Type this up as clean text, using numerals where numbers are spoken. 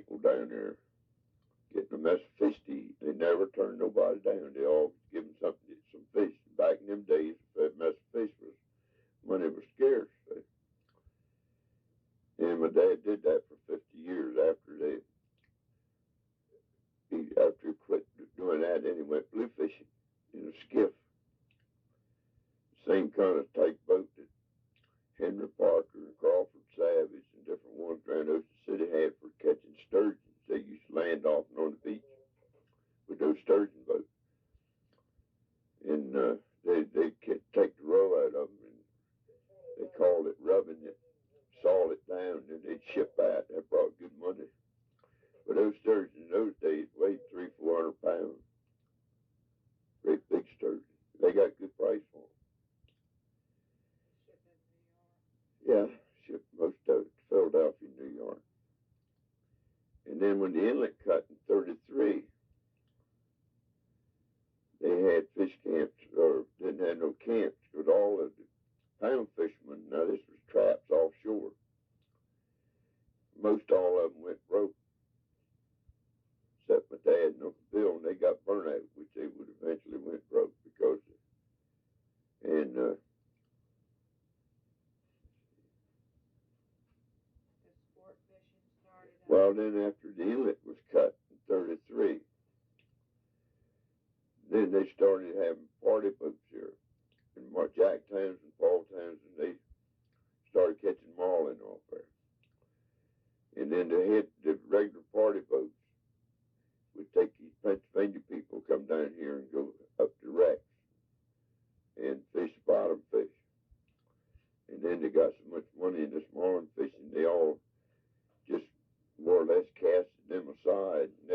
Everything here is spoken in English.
people down there getting a mess of fish to eat. They never turned nobody down. They always give them something, some fish. Back in them days, a mess of fish was money was scarce. And my dad did that for 50 years after he quit doing that. Then he went blue fishing in a skiff. Same kind of type boat that Henry Parker and Crawford Savage and different ones around Ocean City had for catching sturgeons. They used to land off and on the beach with those sturgeon boats. And they'd take the roe out of them, and they called it rubbing it, salt it down, and they'd ship out. That brought good money. But those sturgeons in those days weighed 300-400 pounds. Great big sturgeon. They got good price for them. Yeah, shipped most of it to Philadelphia, New York. And then when the inlet cut in 33, they had fish camps, or didn't have no camps, because all of the pound fishermen, now this was traps offshore, most all of them went broke, except my dad and Uncle Bill, and they got burnt out, which they would eventually went broke because of it. And the sport fishing started up. Well, then after the inlet was cut in 33, then they started having party boats here. And Jack Townsend and Paul Townsend, they started catching marlin off there. And then the regular party boats would take these Pennsylvania people, come down here and go up to wrecks and fish bottom fish. And then they got so much money in this marlin fishing, they all just more or less casted them aside. And